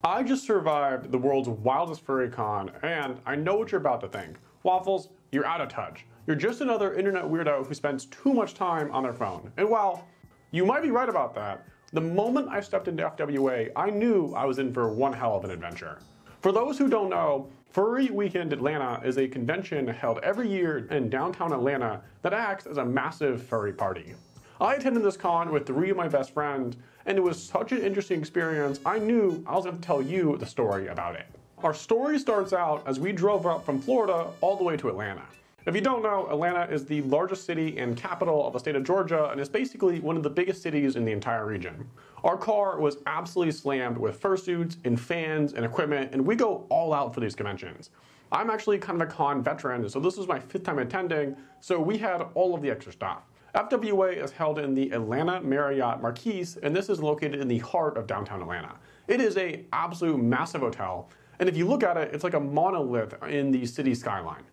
I just survived the world's wildest furry con, and I know what you're about to think. Waffles, you're out of touch. You're just another internet weirdo who spends too much time on their phone. And while you might be right about that, the moment I stepped into FWA, I knew I was in for one hell of an adventure. For those who don't know, Furry Weekend Atlanta is a convention held every year in downtown Atlanta that acts as a massive furry party. I attended this con with 3 of my best friends, and it was such an interesting experience, I knew I was going to tell you the story about it. Our story starts out as we drove up from Florida all the way to Atlanta. If you don't know, Atlanta is the largest city and capital of the state of Georgia and is basically one of the biggest cities in the entire region. Our car was absolutely slammed with fursuits and fans and equipment, and we go all out for these conventions. I'm actually kind of a con veteran, so this was my 5th time attending, so we had all of the extra stuff. FWA is held in the Atlanta Marriott Marquise, and this is located in the heart of downtown Atlanta. It is an absolute massive hotel, and if you look at it, it's like a monolith in the city skyline.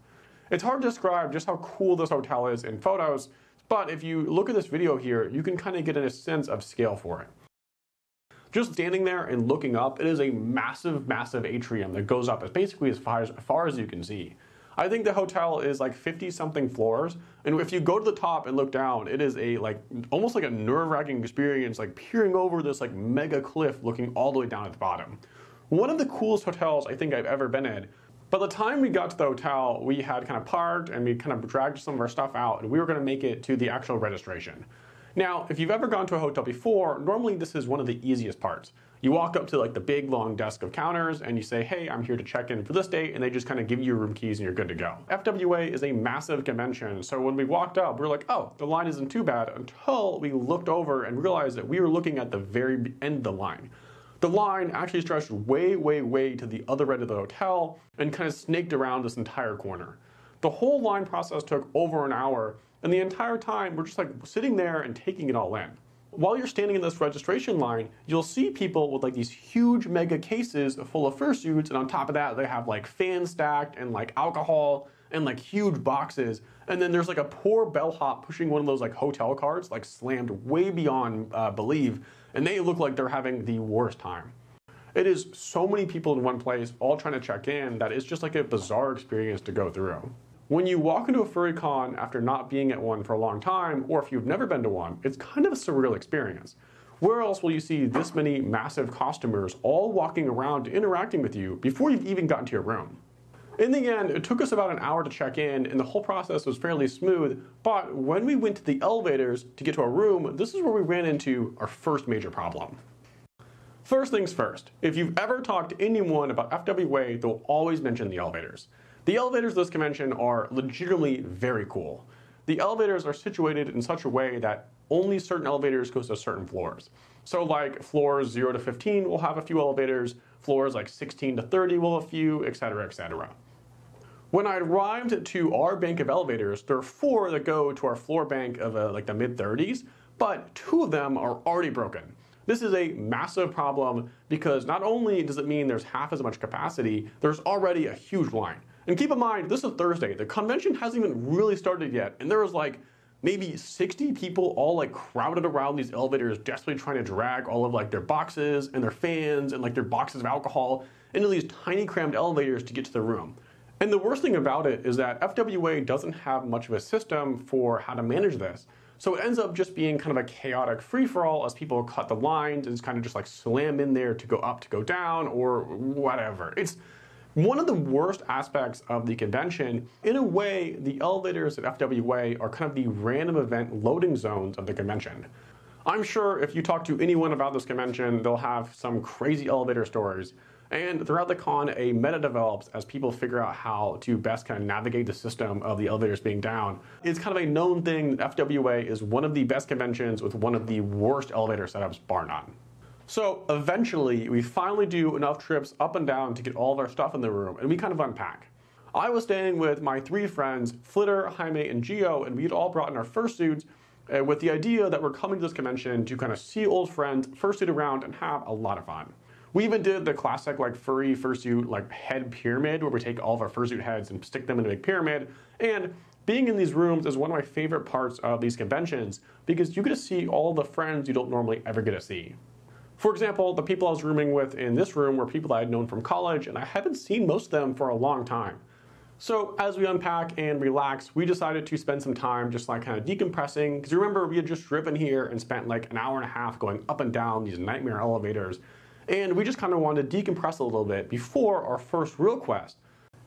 It's hard to describe just how cool this hotel is in photos, but if you look at this video here, you can kind of get a sense of scale for it. Just standing there and looking up, it is a massive, massive atrium that goes up basically as far as you can see. I think the hotel is like 50-something floors, and if you go to the top and look down, it is almost like a nerve-wracking experience, like peering over this like mega cliff looking all the way down at the bottom. One of the coolest hotels I think I've ever been in. By the time we got to the hotel, we had kind of parked and we kind of dragged some of our stuff out, and we were going to make it to the actual registration. Now, if you've ever gone to a hotel before, normally this is one of the easiest parts. You walk up to like the big long desk of counters and you say, hey, I'm here to check in for this date, and they just kind of give you your room keys and you're good to go. FWA is a massive convention, so when we walked up, we were like, oh, the line isn't too bad, until we looked over and realized that we were looking at the very end of the line. The line actually stretched way, way, way to the other end of the hotel and kind of snaked around this entire corner. The whole line process took over an hour, and the entire time we're just like sitting there and taking it all in. While you're standing in this registration line, you'll see people with like these huge mega cases full of fursuits, and on top of that they have like fans stacked and like alcohol and like huge boxes, and then there's like a poor bellhop pushing one of those like hotel carts like slammed way beyond belief, and they look like they're having the worst time. It is so many people in one place all trying to check in that it's just like a bizarre experience to go through. When you walk into a furry con after not being at one for a long time, or if you've never been to one, it's kind of a surreal experience. Where else will you see this many massive costumers all walking around interacting with you before you've even gotten to your room? In the end, it took us about an hour to check in, and the whole process was fairly smooth, but when we went to the elevators to get to our room, this is where we ran into our first major problem. First things first, if you've ever talked to anyone about FWA, they'll always mention the elevators. The elevators of this convention are legitimately very cool. The elevators are situated in such a way that only certain elevators go to certain floors. So like floors 0 to 15 will have a few elevators, floors like 16 to 30 will have a few, etc., etc. When I arrived to our bank of elevators, there are 4 that go to our floor bank of like the mid-30s, but 2 of them are already broken. This is a massive problem because not only does it mean there's half as much capacity, there's already a huge line. And keep in mind, this is Thursday. The convention hasn't even really started yet, and there was like maybe 60 people all like crowded around these elevators, desperately trying to drag all of like their boxes and their fans and like their boxes of alcohol into these tiny crammed elevators to get to their room. And the worst thing about it is that FWA doesn't have much of a system for how to manage this. So it ends up just being kind of a chaotic free-for-all as people cut the lines and kind of just like slam in there to go up, to go down, or whatever. It's one of the worst aspects of the convention. In a way, the elevators at FWA are kind of the random event loading zones of the convention. I'm sure if you talk to anyone about this convention, they'll have some crazy elevator stories. And throughout the con, a meta develops as people figure out how to best kind of navigate the system of the elevators being down. It's kind of a known thing that FWA is one of the best conventions with one of the worst elevator setups, bar none. So eventually, we finally do enough trips up and down to get all of our stuff in the room, and we kind of unpack. I was staying with my 3 friends, Flitter, Jaime, and Gio, and we'd all brought in our fursuits with the idea that we're coming to this convention to kind of see old friends, fursuit around, and have a lot of fun. We even did the classic like furry fursuit like head pyramid, where we take all of our fursuit heads and stick them in a big pyramid. And being in these rooms is one of my favorite parts of these conventions because you get to see all the friends you don't normally ever get to see. For example, the people I was rooming with in this room were people I had known from college, and I haven't seen most of them for a long time. So as we unpack and relax, we decided to spend some time just like kind of decompressing, because remember, we had just driven here and spent like an hour and a half going up and down these nightmare elevators, and we just kind of wanted to decompress a little bit before our first real quest.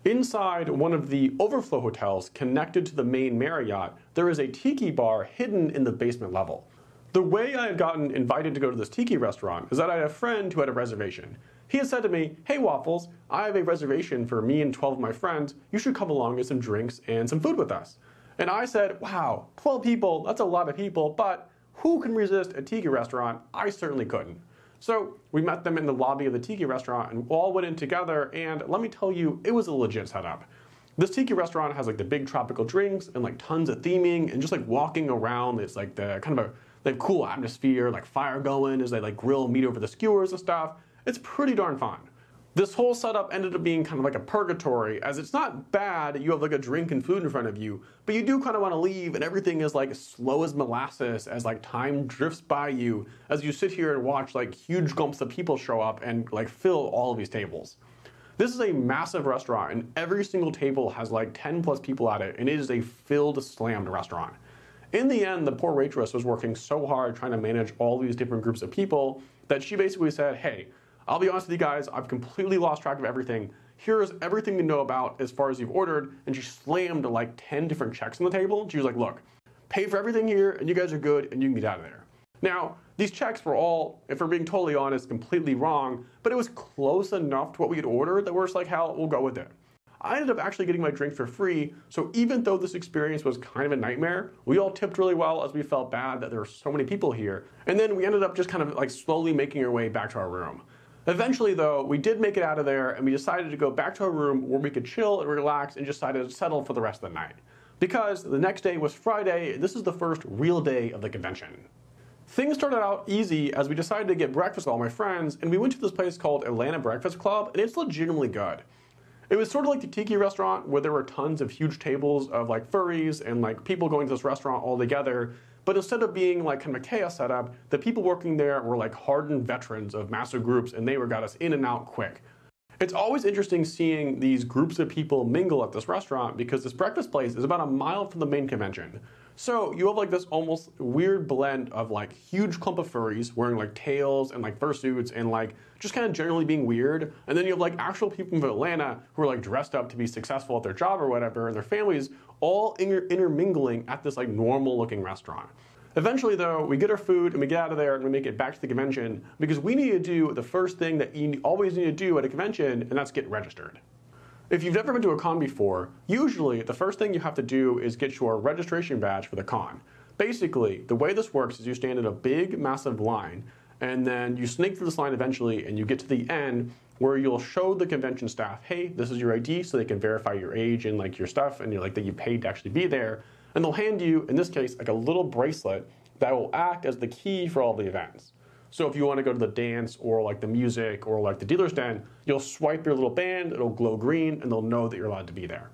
Inside one of the overflow hotels connected to the main Marriott, there is a tiki bar hidden in the basement level. The way I had gotten invited to go to this tiki restaurant is that I had a friend who had a reservation. He had said to me, "Hey Waffles, I have a reservation for me and 12 of my friends. You should come along and get some drinks and some food with us." And I said, wow, 12 people, that's a lot of people, but who can resist a tiki restaurant? I certainly couldn't. So we met them in the lobby of the tiki restaurant and all went in together, and let me tell you, it was a legit setup. This tiki restaurant has like the big tropical drinks and like tons of theming, and just like walking around, it's like the kind of a cool atmosphere, like fire going as they like grill meat over the skewers and stuff. It's pretty darn fun. This whole setup ended up being kind of like a purgatory, as it's not bad that you have like a drink and food in front of you, but you do kind of want to leave and everything is like slow as molasses as like time drifts by you as you sit here and watch like huge clumps of people show up and like fill all of these tables. This is a massive restaurant and every single table has like 10 plus people at it, and it is a filled, slammed restaurant. In the end, the poor waitress was working so hard trying to manage all these different groups of people that she basically said, "Hey, I'll be honest with you guys, I've completely lost track of everything. Here's everything to know about as far as you've ordered," and she slammed like 10 different checks on the table. And she was like, "Look, pay for everything here and you guys are good and you can get out of there." Now, these checks were all, if we're being totally honest, completely wrong, but it was close enough to what we had ordered that we're just like, hell, we'll go with it. I ended up actually getting my drink for free, so even though this experience was kind of a nightmare, we all tipped really well as we felt bad that there were so many people here. And then we ended up just kind of like slowly making our way back to our room. Eventually though, we did make it out of there and we decided to go back to our room where we could chill and relax and just decided to settle for the rest of the night. Because the next day was Friday, and this is the first real day of the convention. Things started out easy as we decided to get breakfast with all my friends, and we went to this place called Atlanta Breakfast Club, and it's legitimately good. It was sort of like the tiki restaurant where there were tons of huge tables of like furries and like people going to this restaurant all together. But instead of being like kind of a chaos setup, the people working there were like hardened veterans of massive groups, and they got us in and out quick. It's always interesting seeing these groups of people mingle at this restaurant because this breakfast place is about a mile from the main convention. So you have like this almost weird blend of like huge clump of furries wearing like tails and like fursuits and like just kind of generally being weird. And then you have like actual people from Atlanta who are like dressed up to be successful at their job or whatever, and their families all intermingling at this like normal looking restaurant. Eventually though, we get our food and we get out of there and we make it back to the convention because we need to do the first thing that you always need to do at a convention, and that's get registered. If you've never been to a con before, usually the first thing you have to do is get your registration badge for the con. Basically, the way this works is you stand in a big, massive line, and then you snake through this line eventually, and you get to the end where you'll show the convention staff, hey, this is your ID, so they can verify your age and like your stuff, and you're like that you paid to actually be there. And they'll hand you, in this case, like a little bracelet that will act as the key for all the events. So if you want to go to the dance or like the music or like the dealer's den, you'll swipe your little band, it'll glow green, and they'll know that you're allowed to be there.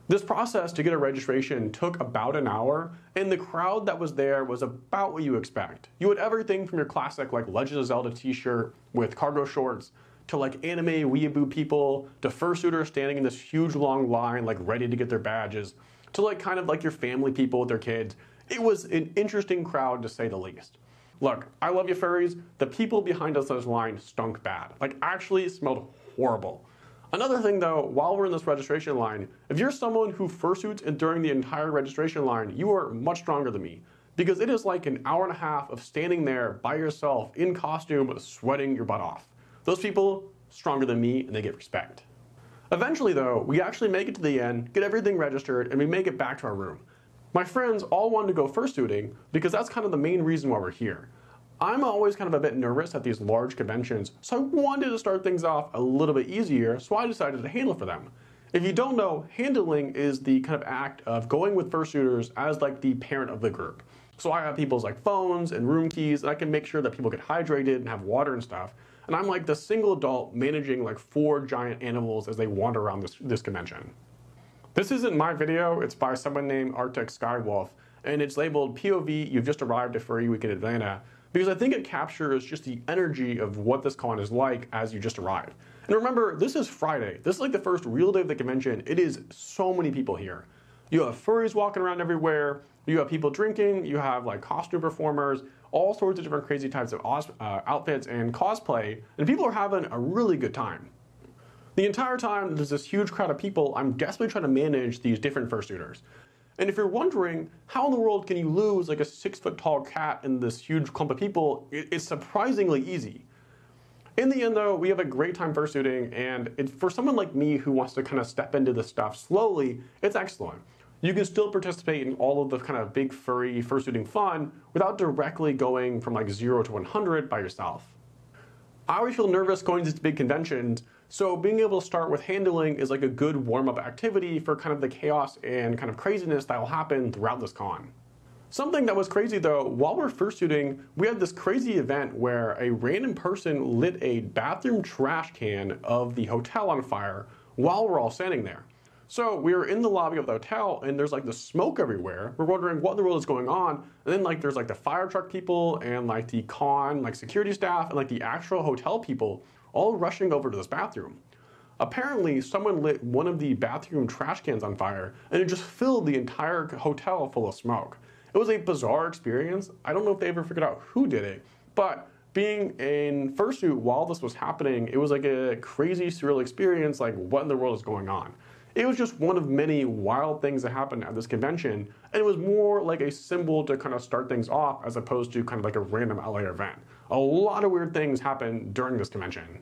This process to get a registration took about an hour, and the crowd that was there was about what you expect. You had everything from your classic like Legend of Zelda t-shirt with cargo shorts, to like anime weeaboo people, to fursuiters standing in this huge long line like ready to get their badges, to like kind of like your family people with their kids. It was an interesting crowd to say the least. Look, I love you furries, the people behind us on this line stunk bad. Like actually smelled horrible. Another thing though, while we're in this registration line, if you're someone who fursuits during the entire registration line, you are much stronger than me. Because it is like an hour and a half of standing there by yourself in costume, sweating your butt off. Those people, stronger than me, and they get respect. Eventually though, we actually make it to the end, get everything registered, and we make it back to our room. My friends all wanted to go fursuiting because that's kind of the main reason why we're here. I'm always kind of a bit nervous at these large conventions, so I wanted to start things off a little bit easier, so I decided to handle for them. If you don't know, handling is the kind of act of going with fursuiters as like the parent of the group. So I have people's like phones and room keys, and I can make sure that people get hydrated and have water and stuff. And I'm like the single adult managing like 4 giant animals as they wander around this convention. This isn't my video, it's by someone named Arctic Skywolf, and it's labeled POV, you've just arrived at Furry Weekend Atlanta, because I think it captures just the energy of what this con is like as you just arrived. And remember, this is Friday. This is like the first real day of the convention. It is so many people here. You have furries walking around everywhere. You have people drinking. You have like costume performers, all sorts of different crazy types of outfits and cosplay. And people are having a really good time. The entire time there's this huge crowd of people, I'm desperately trying to manage these different fursuiters. And if you're wondering, how in the world can you lose like a 6-foot tall cat in this huge clump of people, it's surprisingly easy. In the end though, we have a great time fursuiting, and for someone like me who wants to kind of step into this stuff slowly, it's excellent. You can still participate in all of the kind of big furry fursuiting fun without directly going from like 0 to 100 by yourself. I always feel nervous going to these big conventions, so being able to start with handling is like a good warm-up activity for kind of the chaos and kind of craziness that will happen throughout this con. Something that was crazy though, while we're fursuiting, we had this crazy event where a random person lit a bathroom trash can of the hotel on fire while we're all standing there. So we were in the lobby of the hotel and there's like the smoke everywhere. We're wondering what in the world is going on. And then like there's like the fire truck people and like the con like security staff and like the actual hotel people all rushing over to this bathroom. Apparently someone lit one of the bathroom trash cans on fire and it just filled the entire hotel full of smoke. It was a bizarre experience. I don't know if they ever figured out who did it, but being in fursuit while this was happening, it was like a crazy surreal experience, like what in the world is going on? It was just one of many wild things that happened at this convention, and it was more like a symbol to kind of start things off as opposed to kind of like a random LA event. A lot of weird things happened during this convention.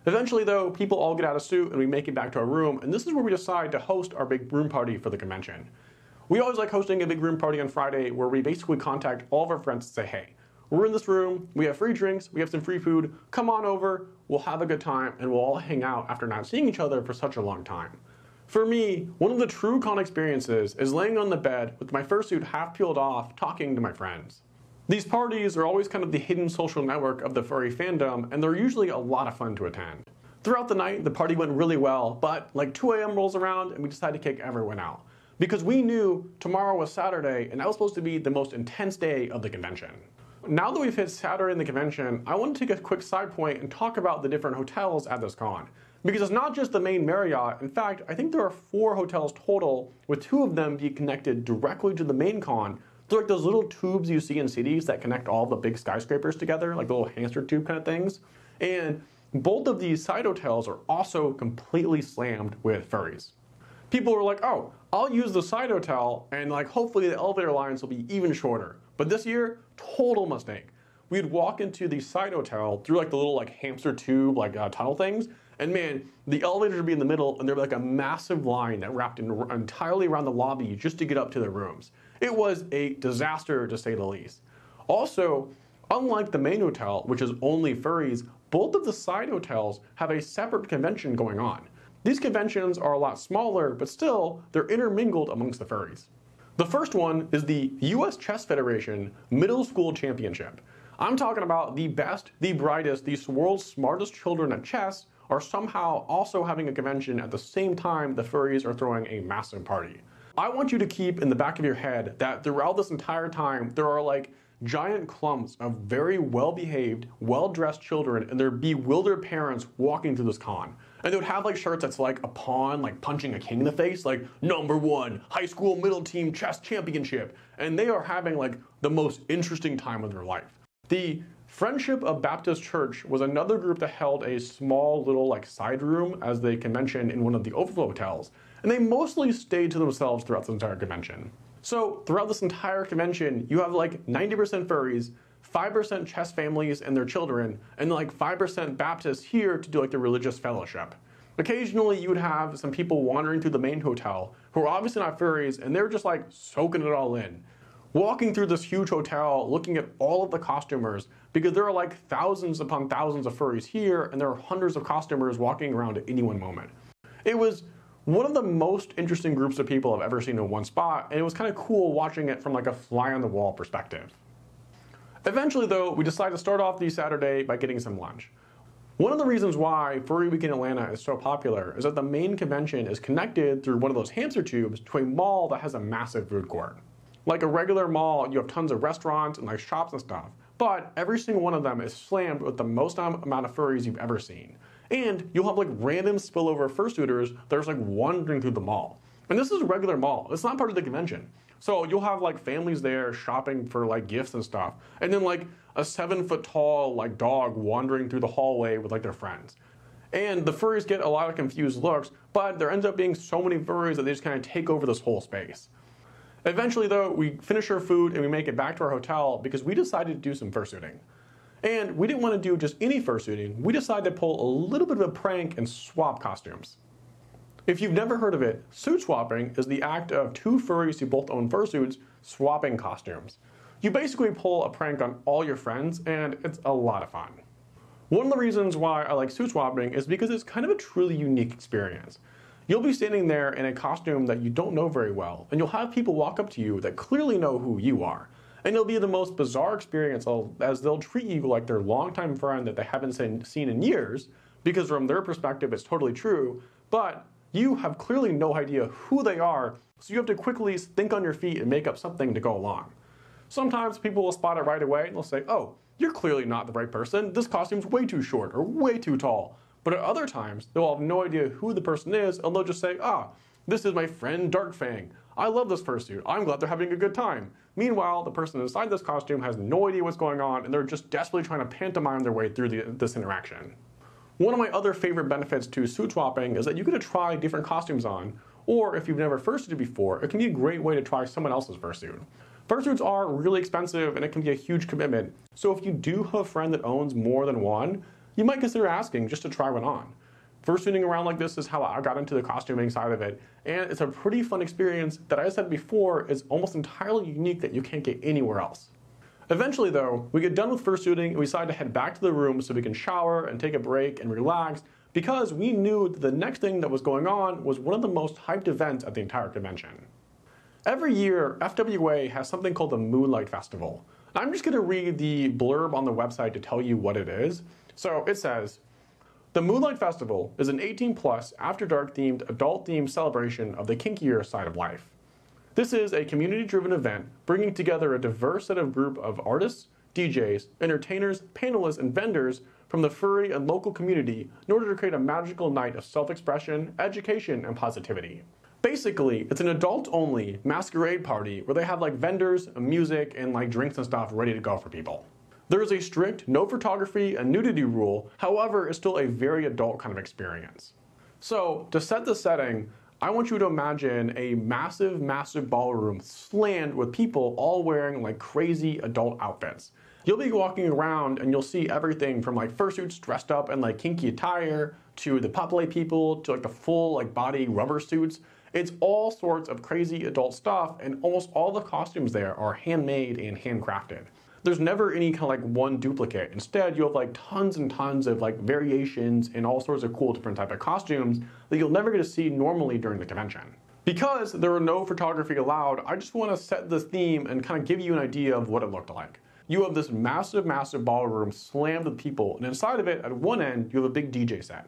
Eventually though, people all get out of suit and we make it back to our room, and this is where we decide to host our big room party for the convention. We always like hosting a big room party on Friday where we basically contact all of our friends and say, hey, we're in this room, we have free drinks, we have some free food, come on over, we'll have a good time, and we'll all hang out after not seeing each other for such a long time. For me, one of the true con experiences is laying on the bed with my fursuit half peeled off, talking to my friends. These parties are always kind of the hidden social network of the furry fandom, and they're usually a lot of fun to attend. Throughout the night, the party went really well, but like 2 a.m. rolls around and we decide to kick everyone out. Because we knew tomorrow was Saturday, and that was supposed to be the most intense day of the convention. Now that we've hit Saturday in the convention, I want to take a quick side point and talk about the different hotels at this con. Because it's not just the main Marriott. In fact, I think there are 4 hotels total, with 2 of them being connected directly to the main con. They're like those little tubes you see in cities that connect all the big skyscrapers together, like the little hamster tube kind of things. And both of these side hotels are also completely slammed with furries. People were like, oh, I'll use the side hotel and like hopefully the elevator lines will be even shorter. But this year, total mistake. We'd walk into the side hotel through like the little like hamster tube like tunnel things, and man, the elevators would be in the middle and there'd be like a massive line that wrapped entirely around the lobby just to get up to the rooms. It was a disaster to say the least. Also, unlike the main hotel, which is only furries, both of the side hotels have a separate convention going on. These conventions are a lot smaller, but still, they're intermingled amongst the furries. The first one is the US Chess Federation Middle School Championship. I'm talking about the best, the brightest, the world's smartest children at chess are somehow also having a convention at the same time the furries are throwing a massive party. I want you to keep in the back of your head that throughout this entire time, there are like giant clumps of very well-behaved, well-dressed children and their bewildered parents walking through this con. And they would have like shirts that's like a pawn like punching a king in the face, like #1 high school middle team chess championship. And they are having like the most interesting time of their life. The Friendship of Baptist Church was another group that held a small little like side room as the convention in one of the overflow hotels. And they mostly stayed to themselves throughout the entire convention. So throughout this entire convention, you have like 90% furries, 5% chess families and their children, and like 5% Baptists here to do like the religious fellowship. Occasionally you would have some people wandering through the main hotel who are obviously not furries and they're just like soaking it all in. Walking through this huge hotel, looking at all of the costumers, because there are like thousands upon thousands of furries here and there are hundreds of costumers walking around at any one moment. It was one of the most interesting groups of people I've ever seen in one spot, and it was kind of cool watching it from like a fly on the wall perspective. Eventually though, we decided to start off the Saturday by getting some lunch. One of the reasons why Furry Weekend Atlanta is so popular is that the main convention is connected through one of those hamster tubes to a mall that has a massive food court. Like a regular mall, you have tons of restaurants and like shops and stuff, but every single one of them is slammed with the most amount of furries you've ever seen. And you'll have like random spillover fursuiters that are just like wandering through the mall. And this is a regular mall. It's not part of the convention. So you'll have like families there shopping for like gifts and stuff. And then like a 7-foot tall like dog wandering through the hallway with like their friends. And the furries get a lot of confused looks, but there ends up being so many furries that they just kind of take over this whole space. Eventually though, we finish our food and we make it back to our hotel because we decided to do some fursuiting. And we didn't want to do just any fursuiting, we decided to pull a little bit of a prank and swap costumes. If you've never heard of it, suit swapping is the act of two furries who both own fursuits swapping costumes. You basically pull a prank on all your friends and it's a lot of fun. One of the reasons why I like suit swapping is because it's kind of a truly unique experience. You'll be standing there in a costume that you don't know very well, and you'll have people walk up to you that clearly know who you are. And it'll be the most bizarre experience as they'll treat you like their longtime friend that they haven't seen in years, because from their perspective it's totally true, but you have clearly no idea who they are, so you have to quickly think on your feet and make up something to go along. Sometimes people will spot it right away and they'll say, oh, you're clearly not the right person, this costume's way too short or way too tall. But at other times, they'll have no idea who the person is and they'll just say, this is my friend Darkfang. I love this fursuit, I'm glad they're having a good time. Meanwhile, the person inside this costume has no idea what's going on and they're just desperately trying to pantomime their way through this interaction. One of my other favorite benefits to suit swapping is that you get to try different costumes on, or if you've never fursuited before, it can be a great way to try someone else's fursuit. Fursuits are really expensive and it can be a huge commitment, so if you do have a friend that owns more than one, you might consider asking just to try one on. Fursuiting around like this is how I got into the costuming side of it, and it's a pretty fun experience that, I said before, is almost entirely unique that you can't get anywhere else. Eventually though, we get done with fursuiting and we decide to head back to the room so we can shower and take a break and relax, because we knew that the next thing that was going on was one of the most hyped events at the entire convention. Every year, FWA has something called the Moonlight Festival. I'm just going to read the blurb on the website to tell you what it is. So it says, the Moonlight Festival is an 18+ after-dark themed, adult-themed celebration of the kinkier side of life. This is a community-driven event bringing together a diverse group of artists, DJs, entertainers, panelists, and vendors from the furry and local community in order to create a magical night of self-expression, education, and positivity. Basically, it's an adult-only masquerade party where they have like vendors, music, and like drinks and stuff ready to go for people. There is a strict no photography and nudity rule, however, it's still a very adult kind of experience. So, to set the setting, I want you to imagine a massive, massive ballroom slammed with people all wearing like crazy adult outfits. You'll be walking around and you'll see everything from like fursuits dressed up in like kinky attire, to the pup-play people, to like the full like body rubber suits. It's all sorts of crazy adult stuff, and almost all the costumes there are handmade and handcrafted. There's never any kind of like one duplicate. Instead, you have like tons and tons of like variations and all sorts of cool different type of costumes that you'll never get to see normally during the convention. Because there were no photography allowed, I just want to set the theme and kind of give you an idea of what it looked like. You have this massive, massive ballroom slammed with people, and inside of it, at one end, you have a big DJ set.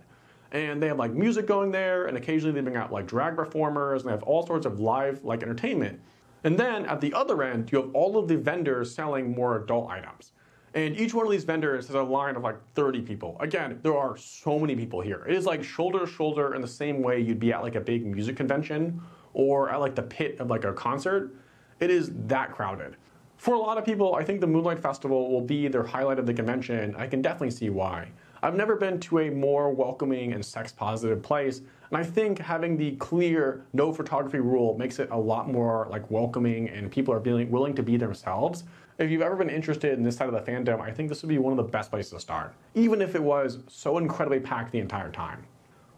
And they have like music going there, and occasionally they bring out like drag performers, and they have all sorts of live like entertainment. And then at the other end, you have all of the vendors selling more adult items. And each one of these vendors has a line of like 30 people. Again, there are so many people here. It is like shoulder to shoulder in the same way you'd be at like a big music convention or at like the pit of like a concert. It is that crowded. For a lot of people, I think the Moonlight Festival will be their highlight of the convention. I can definitely see why. I've never been to a more welcoming and sex-positive place, and I think having the clear no photography rule makes it a lot more like welcoming, and people are willing to be themselves. If you've ever been interested in this side of the fandom, I think this would be one of the best places to start, even if it was so incredibly packed the entire time.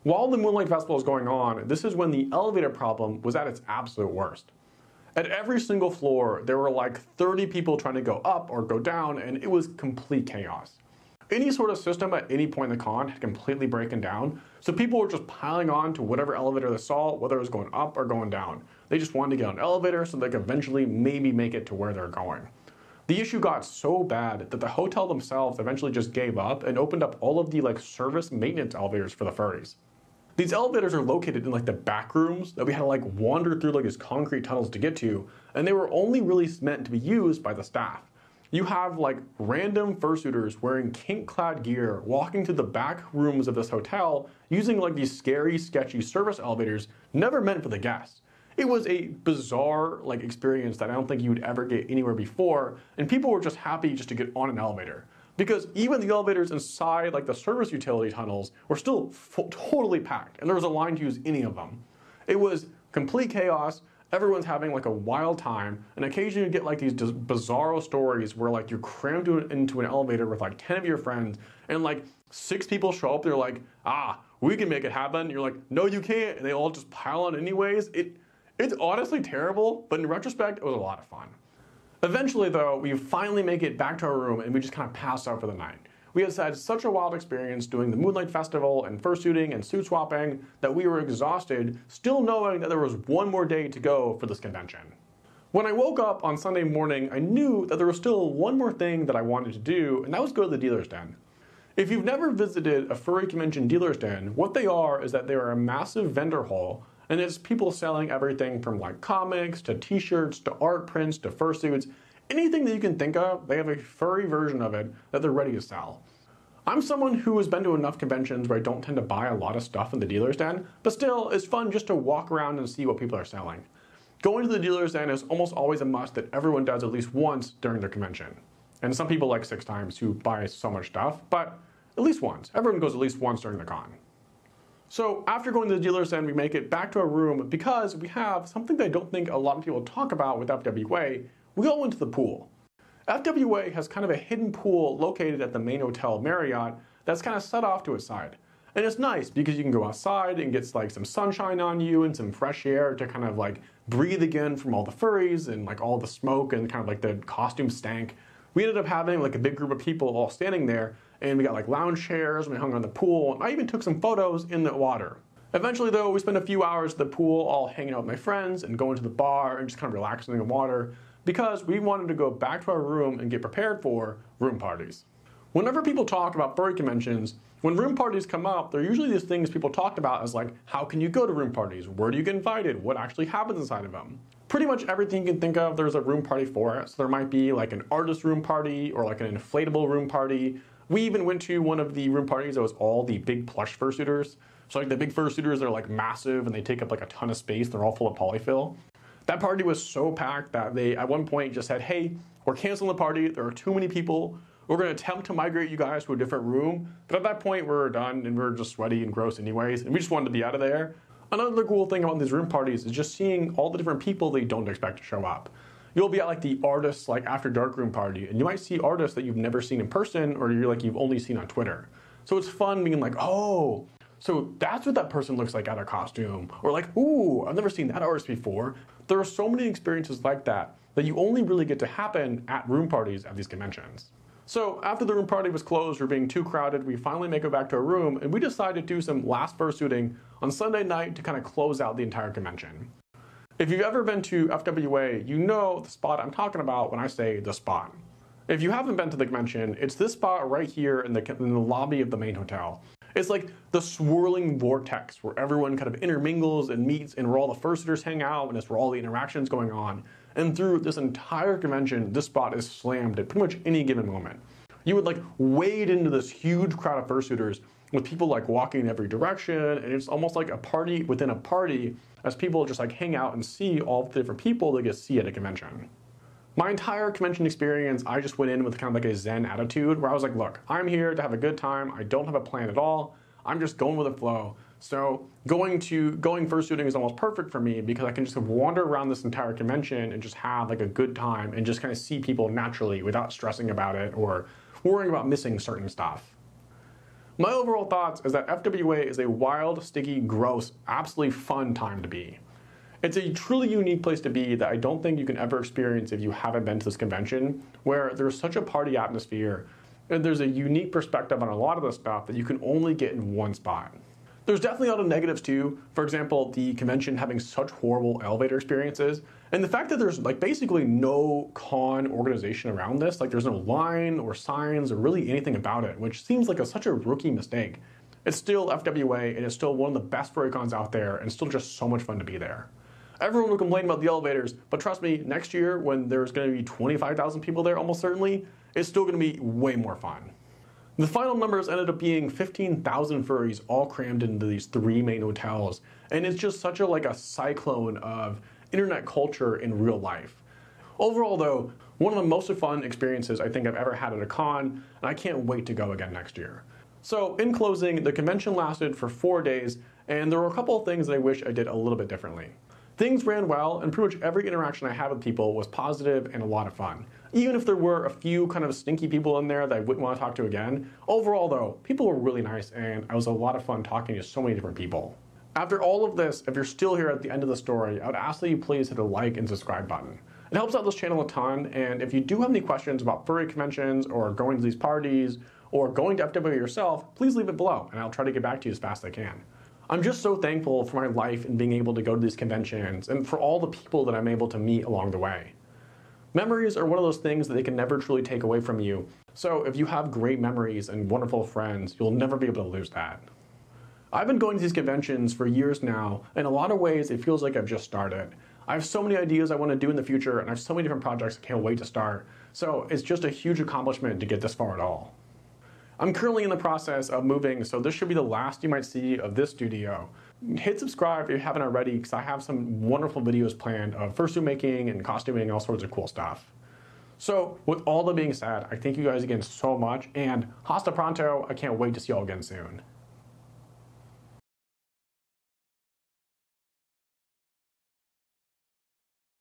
While the Moonlight Festival is going on, this is when the elevator problem was at its absolute worst. At every single floor, there were like 30 people trying to go up or go down, and it was complete chaos. Any sort of system at any point in the con had completely broken down, so people were just piling on to whatever elevator they saw, whether it was going up or going down. They just wanted to get on an elevator so they could eventually maybe make it to where they're going. The issue got so bad that the hotel themselves eventually just gave up and opened up all of the like service maintenance elevators for the furries. These elevators are located in like the back rooms that we had to like wander through like these concrete tunnels to get to, and they were only really meant to be used by the staff. you have like random fursuiters wearing kink-clad gear walking through the back rooms of this hotel using like these scary, sketchy service elevators never meant for the guests. It was a bizarre like experience that I don't think you would ever get anywhere before, and people were just happy just to get on an elevator. Because even the elevators inside like the service utility tunnels were still totally packed, and there was a line to use any of them. It was complete chaos. Everyone's having like a wild time, and occasionally you get like these bizarro stories where like you're crammed into an elevator with like 10 of your friends, and like 6 people show up, they're like, we can make it happen. And you're like, no you can't, and they all just pile on anyways. It's honestly terrible, but in retrospect, it was a lot of fun. Eventually though, we finally make it back to our room and we just kind of pass out for the night. We had such a wild experience doing the Moonlight Festival and fursuiting and suit swapping that we were exhausted, still knowing that there was one more day to go for this convention. When I woke up on Sunday morning, I knew that there was still one more thing that I wanted to do, and that was go to the dealer's den. If you've never visited a furry convention dealer's den, what they are is that they are a massive vendor hall, and it's people selling everything from like comics to t-shirts to art prints to fursuits. Anything that you can think of, they have a furry version of it that they're ready to sell. I'm someone who has been to enough conventions where I don't tend to buy a lot of stuff in the dealer's den, but still, it's fun just to walk around and see what people are selling. Going to the dealer's den is almost always a must that everyone does at least once during their convention. And some people like 6 times who buy so much stuff, but at least once. Everyone goes at least once during the con. So after going to the dealer's den, we make it back to our room because we have something that I don't think a lot of people talk about with FWA. We go into the pool. FWA has kind of a hidden pool located at the main hotel Marriott that's kind of set off to its side. And it's nice because you can go outside and get like some sunshine on you and some fresh air to kind of like breathe again from all the furries and like all the smoke and kind of like the costume stank. We ended up having like a big group of people all standing there, and we got like lounge chairs and we hung on the pool, and I even took some photos in the water. Eventually though, we spent a few hours at the pool all hanging out with my friends and going to the bar and just kind of relaxing in the water, because we wanted to go back to our room and get prepared for room parties. Whenever people talk about furry conventions, when room parties come up, they're usually these things people talked about as like, how can you go to room parties? Where do you get invited? What actually happens inside of them? Pretty much everything you can think of, there's a room party for it. So there might be like an artist room party or like an inflatable room party. We even went to one of the room parties that was all the big plush fursuiters. So like the big fursuiters, they're like massive and they take up like a ton of space. They're all full of polyfill. That party was so packed that they at one point just said, hey, we're canceling the party. There are too many people. We're going to attempt to migrate you guys to a different room. But at that point, we were done and we were just sweaty and gross anyways. And we just wanted to be out of there. Another cool thing about these room parties is just seeing all the different people that you don't expect to show up. You'll be at like the artists like after dark room party, and you might see artists that you've never seen in person or you've only seen on Twitter. So it's fun being like, oh, so that's what that person looks like out of costume. Or like, ooh, I've never seen that artist before. There are so many experiences like that you only really get to happen at room parties at these conventions. So after the room party was closed or being too crowded, we finally make it back to our room, and we decided to do some last fursuiting on Sunday night to kind of close out the entire convention. If you've ever been to FWA, you know the spot I'm talking about when I say the spot. If you haven't been to the convention, it's this spot right here in the lobby of the main hotel. It's like the swirling vortex where everyone kind of intermingles and meets, and where all the fursuiters hang out, and it's where all the interactions going on. And through this entire convention, this spot is slammed at pretty much any given moment. You would like wade into this huge crowd of fursuiters with people like walking in every direction, and it's almost like a party within a party as people just like hang out and see all the different people they get to see at a convention. My entire convention experience, I just went in with kind of like a Zen attitude where I was like, look, I'm here to have a good time. I don't have a plan at all. I'm just going with the flow. So going fursuiting is almost perfect for me because I can just wander around this entire convention and just have like a good time and just kind of see people naturally without stressing about it or worrying about missing certain stuff. My overall thoughts is that FWA is a wild, sticky, gross, absolutely fun time to be. It's a truly unique place to be that I don't think you can ever experience if you haven't been to this convention, where there's such a party atmosphere and there's a unique perspective on a lot of the stuff that you can only get in one spot. There's definitely a lot of negatives too. For example, the convention having such horrible elevator experiences, and the fact that there's like basically no con organization around this, like there's no line or signs or really anything about it, which seems like such a rookie mistake. It's still FWA and it's still one of the best furry cons out there and still just so much fun to be there. Everyone will complain about the elevators, but trust me, next year when there's going to be 25,000 people there almost certainly, it's still going to be way more fun. The final numbers ended up being 15,000 furries all crammed into these 3 main hotels, and it's just such a cyclone of internet culture in real life. Overall though, one of the most fun experiences I think I've ever had at a con, and I can't wait to go again next year. So in closing, the convention lasted for 4 days, and there were a couple of things that I wish I did a little bit differently. Things ran well, and pretty much every interaction I had with people was positive and a lot of fun. Even if there were a few kind of stinky people in there that I wouldn't want to talk to again, overall though, people were really nice and it was a lot of fun talking to so many different people. After all of this, if you're still here at the end of the story, I would ask that you please hit the like and subscribe button. It helps out this channel a ton, and if you do have any questions about furry conventions or going to these parties or going to FW yourself, please leave it below and I'll try to get back to you as fast as I can. I'm just so thankful for my life and being able to go to these conventions and for all the people that I'm able to meet along the way. Memories are one of those things that they can never truly take away from you, so if you have great memories and wonderful friends, you'll never be able to lose that. I've been going to these conventions for years now, and in a lot of ways it feels like I've just started. I have so many ideas I want to do in the future, and I have so many different projects I can't wait to start, so it's just a huge accomplishment to get this far at all. I'm currently in the process of moving, so this should be the last you might see of this studio. Hit subscribe if you haven't already, because I have some wonderful videos planned of fursuit making and costuming and all sorts of cool stuff. So, with all that being said, I thank you guys again so much, and hasta pronto, I can't wait to see you all again soon.